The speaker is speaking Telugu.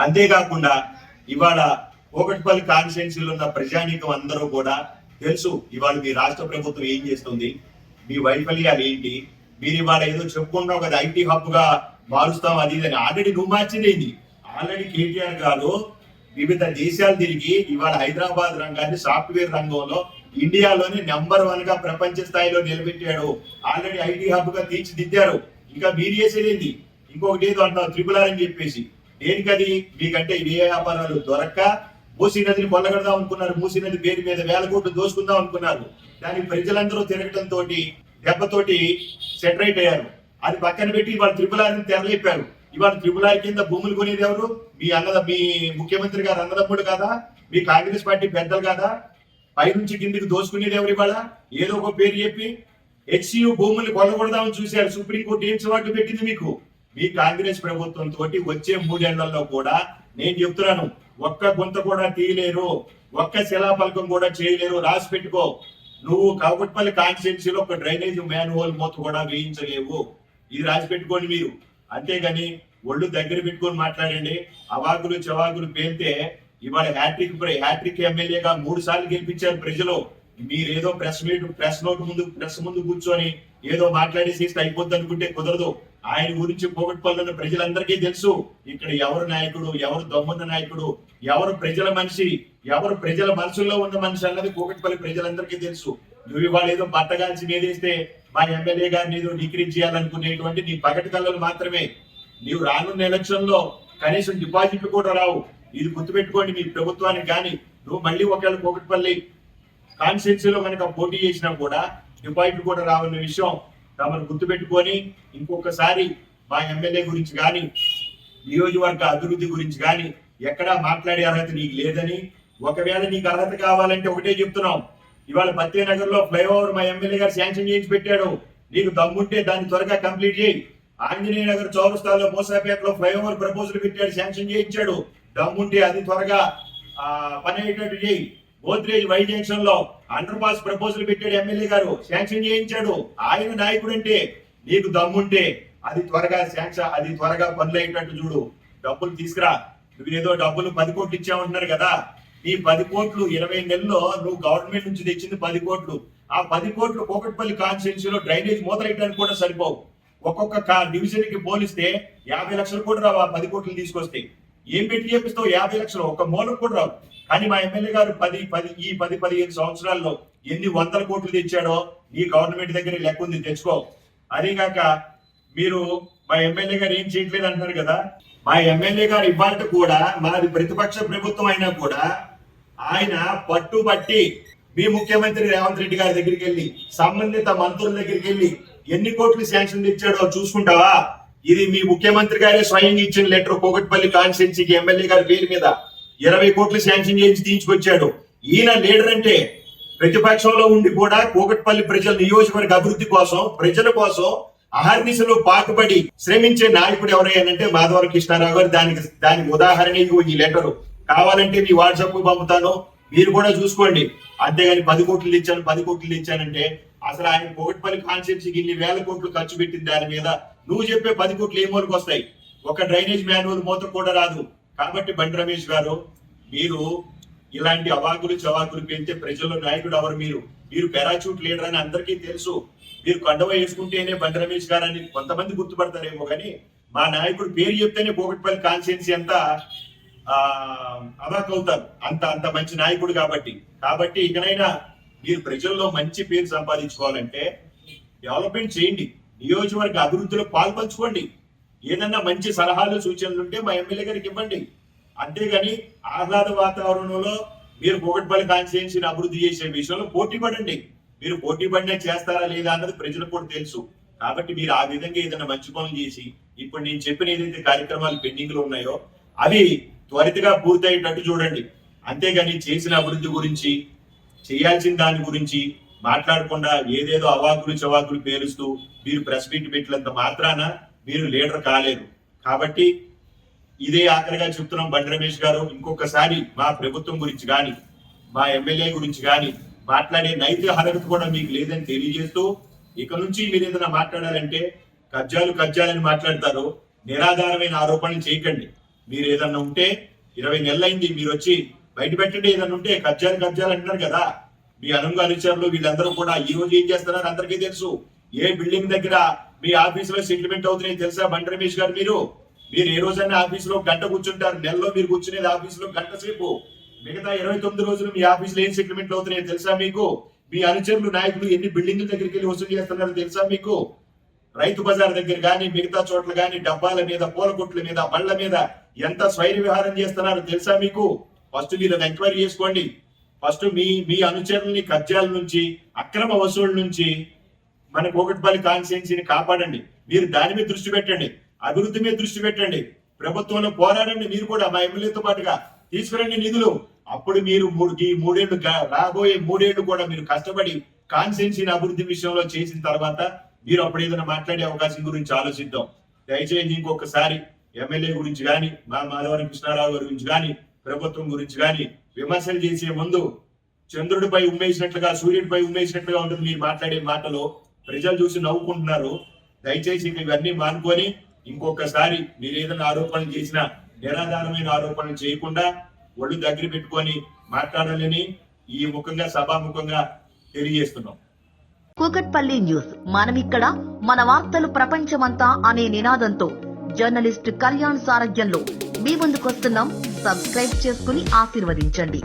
అంతేకాకుండా ఇవాళ కూకట్పల్లి కాన్స్టిట్యున్సీలో ఉన్న ప్రజానీకం అందరూ కూడా తెలుసు ఇవాళ మీ రాష్ట్ర ప్రభుత్వం ఏం చేస్తుంది, మీ వైఫల్యాలు ఏంటి. మీరు ఇవాళ ఏదో చెప్పుకున్నావు కదా ఐటీ హబ్ గా మారుస్తాం అది ఇది. ఆల్రెడీ నువ్వు మార్చింది. ఆల్రెడీ కేటీఆర్ గారు వివిధ దేశాలు తిరిగి ఇవాళ హైదరాబాద్ రంగాన్ని సాఫ్ట్వేర్ రంగంలో ఇండియాలోనే నెంబర్ 1 గా ప్రపంచ స్థాయిలో నిలబెట్టాడు. ఆల్రెడీ ఐటీ హబ్ గా తీర్చిదిద్దారు. ఇంకా మీరు చేసేది ఇంకొకటి ఏదో అంటున్నావు త్రిపుల్ ఆర్ అని చెప్పేసి. దేనికది? మీకంటే ఏ వ్యాపారాలు దొరక్క మూసీ నదిని కొల్లగడదాం అనుకున్నారు. మూసీ నది పేరు మీద 1000 కోట్లు దోసుకుందాం అనుకున్నారు. దానికి ప్రజలందరూ తిరగటంతో దెబ్బతోటి సెటరైట్ అయ్యారు. అది పక్కన పెట్టి ఇవాళ త్రిపుల్ ఆర్ని తెరలేపారు. ఇవాళ త్రిపుల్ ఆర్ కింద భూములు కొనేది ఎవరు? మీ ముఖ్యమంత్రి గారు అన్నదమ్ముడు కాదా? మీ కాంగ్రెస్ పార్టీ పెద్దలు కాదా? పైనుంచి కిందికి దోసుకునేది ఎవరు? ఇవాళ ఏదో ఒక పేరు చెప్పి హెచ్సియు భూముల్ని కొల్లగొడదామని చూశారు. సుప్రీంకోర్టు ఏం చివాట్లు పెట్టింది మీకు? మీ కాంగ్రెస్ ప్రభుత్వం తోటి వచ్చే 3 ఏళ్లలో కూడా నేను చెప్తున్నాను, ఒక్క గుంత కూడా తీయలేరు, ఒక్క శిలాఫలకం కూడా చేయలేరు. రాసి పెట్టుకో. నువ్వు కూకట్పల్లి కాన్స్టిట్యున్సీలో ఒక డ్రైనేజ్ మ్యాన్ హోల్ మూత కూడా వేయించలేవు. ఇది రాసి పెట్టుకోండి మీరు. అంతేగాని ఒళ్ళు దగ్గర పెట్టుకొని మాట్లాడండి. అవాకులు చవాకులు పేలితే ఇవాళ హ్యాట్రిక్ ఎమ్మెల్యేగా 3 సార్లు గెలిపించారు ప్రజలు. మీరేదో ప్రెస్ ముందు కూర్చొని ఏదో మాట్లాడేసి అయిపోద్ది అనుకుంటే కుదరదు. ఆయన గురించి కూకట్పల్లి ప్రజలందరికీ తెలుసు. ఇక్కడ ఎవరు నాయకుడు, ఎవరు దమ్మున్న నాయకుడు, ఎవరు ప్రజల మనిషి, ఎవరు ప్రజల మనసుల్లో ఉన్న మనిషి అన్నది కూకట్పల్లి ప్రజలందరికీ తెలుసు. నువ్వు ఇవాళ ఏదో బట్టగాల్చి మీదేస్తే మా ఎమ్మెల్యే గారిని ఏదో డిక్రీజ్ చేయాలనుకునేటువంటి నీ పగటి కళ్ళలు మాత్రమే. నీవు రానున్న ఎలక్షన్ లో కనీసం డిపాజిట్లు కూడా రావు. ఇది గుర్తుపెట్టుకోండి మీ ప్రభుత్వానికి. కానీ నువ్వు మళ్ళీ ఒకవేళ కూకట్పల్లి కాన్స్టిట్యున్సీలో కనుక పోటీ చేసినా కూడా డిపాజిట్లు కూడా రావన్న విషయం తమను గుర్తుపెట్టుకొని ఇంకొకసారి మా ఎమ్మెల్యే గురించి కానీ నియోజకవర్గ అభివృద్ధి గురించి కానీ ఎక్కడా మాట్లాడే అర్హత నీకు లేదని, ఒకవేళ నీకు అర్హత కావాలంటే ఒకటే చెప్తున్నాం, ఇవాళ పత్తేనగర్ లో ఫ్లైఓవర్ మా ఎమ్మెల్యే గారు శాంక్షన్ చేయించి పెట్టాడు. నీకు దమ్ముంటే దాన్ని త్వరగా కంప్లీట్ చేయి. ఆంజనేయ నగర్ చౌరస్తాలో మోసాపేటలో ఫ్లైఓవర్ ప్రపోజల్ పెట్టాడు, శాంక్షన్ చేయించాడు. దమ్ముంటే అది త్వరగా పని అయ్యేటట్టు చేయి. గోద్రేజ్ వై జంక్షన్ లో అండర్ పాస్ ప్రపోజల్ పెట్టాడు ఎమ్మెల్యే గారు, శాంక్షన్ చేయించాడు. ఆయన నాయకుడు అంటే నీకు దమ్ముంటే అది త్వరగా పనులు అయ్యేటట్టు చూడు. డబ్బులు తీసుకురా. నువ్వేదో డబ్బులు 10 కోట్లు ఇచ్చామంటున్నారు కదా, ఈ 10 కోట్లు 20 నెలల్లో నువ్వు గవర్నమెంట్ నుంచి తెచ్చింది 10 కోట్లు. ఆ 10 కోట్లు కూకట్పల్లి కాన్స్టిట్యున్సీలో డ్రైనేజ్ మూతరేయడానికి కూడా సరిపోవు. ఒక్కొక్క డివిజన్ కి పోలిస్తే 50 లక్షలు కూడా రావు. ఆ 10 కోట్లు తీసుకొస్తే ఏం పెట్టి చేపిస్తావు? 50 లక్షలు ఒక్క మూలకు కూడా రావు. కానీ మా ఎమ్మెల్యే గారు 10-15 సంవత్సరాల్లో ఎన్ని 100 కోట్లు తెచ్చాడో ఈ గవర్నమెంట్ దగ్గర లెక్క ఉంది, తెచ్చుకో. అదేగాక మీరు మా ఎమ్మెల్యే గారు ఏం చేయట్లేదు అంటున్నారు కదా, మా ఎమ్మెల్యే గారు ఇవాళ కూడా మాది ప్రతిపక్ష ప్రభుత్వం అయినా కూడా ఆయన పట్టుబట్టి మీ ముఖ్యమంత్రి రేవంత్ రెడ్డి గారి దగ్గరికి వెళ్ళి సంబంధిత మంత్రుల దగ్గరికి వెళ్ళి ఎన్ని కోట్లు శాంక్షన్ తెచ్చాడో చూసుకుంటావా? ఇది మీ ముఖ్యమంత్రి గారే స్వయంగా ఇచ్చిన లెటర్. కూకట్పల్లి కాన్స్టిట్యున్సీకి ఎమ్మెల్యే గారి పేరు మీద 20 కోట్లు శాంక్షన్ చేయించి తీసుకొచ్చాడు. ఈయన లీడర్ అంటే ప్రతిపక్షంలో ఉండి కూడా కూకట్పల్లి ప్రజల నియోజకవర్గ అభివృద్ధి కోసం, ప్రజల కోసం అహర్నిశలు పాటుపడి శ్రమించే నాయకుడు ఎవరైనంటే మాధవరం కృష్ణారావు గారు. దానికి ఉదాహరణ ఈ లెటరు. కావాలంటే మీ వాట్సాప్ కు పంపుతాను, మీరు కూడా చూసుకోండి. అంతేగాని 10 కోట్లు తెచ్చానంటే అసలు ఆయన కూకట్పల్లి కాన్స్టిట్యున్సీకి ఇన్ని 1000 కోట్లు ఖర్చు పెట్టింది దాని మీద నువ్వు చెప్పే 10 కోట్లు ఏ మూలకు వస్తాయి? ఒక డ్రైనేజ్ మాన్యువల్ మూత కూడా రాదు. కాబట్టి బండి రమేష్ గారు, మీరు ఇలాంటి అవాకులు చవాకులు పెంచే ప్రజల్లో నాయకుడు ఎవరు? మీరు పారాచూట్ లీడర్ అని అందరికీ తెలుసు. మీరు కండవ వేసుకుంటేనే బండి రమేష్ గారు అని కొంతమంది గుర్తుపడతారేమో, కానీ మా నాయకుడు పేరు చెప్తేనే కూకట్పల్లి కాన్స్టిట్యున్సీ అంతా అవాక్ అవుతారు. అంత మంచి నాయకుడు కాబట్టి ఇకనైనా మీరు ప్రజల్లో మంచి పేరు సంపాదించుకోవాలంటే డెవలప్మెంట్ చేయండి, నియోజకవర్గ అభివృద్ధిలో పాల్పంచుకోండి. ఏదన్నా మంచి సలహాలు సూచనలు ఉంటే మా ఎమ్మెల్యే గారికి ఇవ్వండి. అంతేగాని ఆహ్లాద వాతావరణంలో మీరు కూకట్పల్లి కాన్స్టిట్యున్సీని అభివృద్ధి చేసే విషయంలో పోటీ పడండి. మీరు పోటీ పడినా చేస్తారా లేదా అన్నది ప్రజలకు కూడా తెలుసు. కాబట్టి మీరు ఆ విధంగా ఏదైనా మంచి పనులు చేసి ఇప్పుడు నేను చెప్పిన ఏదైతే కార్యక్రమాలు పెండింగ్ లో ఉన్నాయో అవి త్వరితగా పూర్తయ్యేటట్టు చూడండి. అంతేగాని చేసిన అభివృద్ధి గురించి, చేయాల్సిన దాని గురించి మాట్లాడకుండా ఏదేదో అవాకులు చవాకులు పేరుస్తూ మీరు ప్రెస్ మీట్ పెట్టినంత మాత్రాన మీరు లీడర్ కాలేరు. కాబట్టి ఇదే ఆఖరిగా చెప్తున్నాం బండి రమేష్ గారు, ఇంకొకసారి మా ప్రభుత్వం గురించి కానీ మా ఎమ్మెల్యే గురించి కానీ మాట్లాడే నైతిక అర్హత కూడా మీకు లేదని తెలియజేస్తూ, ఇక నుంచి మీరు ఏదైనా మాట్లాడాలంటే కబ్జాలని మాట్లాడతారు, నిరాధారమైన ఆరోపణలు చేయకండి. మీరు ఏదన్నా ఉంటే 20 నెలలైంది మీరు వచ్చి బయట పెట్టండి. ఏదన్నా ఉంటే కబ్జాలు అంటున్నారు కదా, మీ అనుంగు అనుచరులు వీళ్ళందరూ కూడా ఈ రోజు ఏం చేస్తున్నారు అందరికీ తెలుసు. ఏ బిల్డింగ్ దగ్గర మీ ఆఫీసులో సెటిల్మెంట్ అవుతున్నాయి తెలుసా బండి రమేష్ గారు? మీరు ఏ రోజైనా ఆఫీసులో గంట కూర్చుంటారు, నెలలో మీరు కూర్చునేది ఆఫీసులో గంట సేపు. మిగతా 29 రోజులు మీ ఆఫీసులో ఏం సెటిల్మెంట్ అవుతున్నాయో తెలుసా మీకు? మీ అనుచరులు నాయకులు ఎన్ని బిల్డింగ్ల దగ్గరికి వెళ్ళి వసూలు చేస్తున్నారో తెలుసా మీకు? రైతు బజార్ దగ్గర కానీ మిగతా చోట్ల కానీ డబ్బాల మీద, పూల కొట్ల మీద, బళ్ళ మీద ఎంత స్వైర విహారం చేస్తున్నారో తెలుసా మీకు? ఫస్ట్ మీరు అది ఎంక్వైరీ చేసుకోండి. ఫస్ట్ మీ అనుచరుల్ని కబ్జాల నుంచి, అక్రమ వసూళ్ల నుంచి మన కూకట్పల్లి కాన్స్టిట్యున్సీని కాపాడండి. మీరు దాని మీద దృష్టి పెట్టండి, అభివృద్ధి మీద దృష్టి పెట్టండి, ప్రభుత్వంలో పోరాడండి. మీరు కూడా మా ఎమ్మెల్యేతో పాటుగా తీసుకురండి నిధులు. అప్పుడు మీరు రాబోయే మూడేళ్లు కూడా మీరు కష్టపడి కాన్స్టిట్యున్సీని అభివృద్ధి విషయంలో చేసిన తర్వాత మీరు అప్పుడు ఏదైనా మాట్లాడే అవకాశం గురించి ఆలోచిద్దాం. దయచేసి ఇంకొకసారి ఎమ్మెల్యే గురించి కానీ, మా మాధవరం కృష్ణారావు గారి గురించి కానీ, ప్రభుత్వం గురించి కానీ విమర్శలు చేసే ముందు చంద్రుడిపై ఉమ్మేసినట్లుగా, సూర్యుడిపై ఉమ్మేసినట్లుగా ఉంటుంది మీరు మాట్లాడే మాటలు. ప్రజలు చూసి నవ్వుకుంటున్నారు. దయచేసి ఇవన్నీ మానుకొని ఇంకొకసారి మీరు ఏదైనా ఆరోపణలు చేసినా నిరాధారమైన ఆరోపణలు చేయకుండా ఒళ్ళు దగ్గర పెట్టుకొని మాట్లాడాలని ఈ ముఖంగా సభాముఖంగా తెలియజేస్తున్నాం. కూకట్పల్లి న్యూస్, మనమిక్కడ మన వార్తలు ప్రపంచమంతా అనే నినాదంతో జర్నలిస్ట్ కళ్యాణ్ సారథ్యంలో మీ ముందుకొస్తున్నాం. సబ్స్క్రైబ్ చేసుకుని ఆశీర్వదించండి.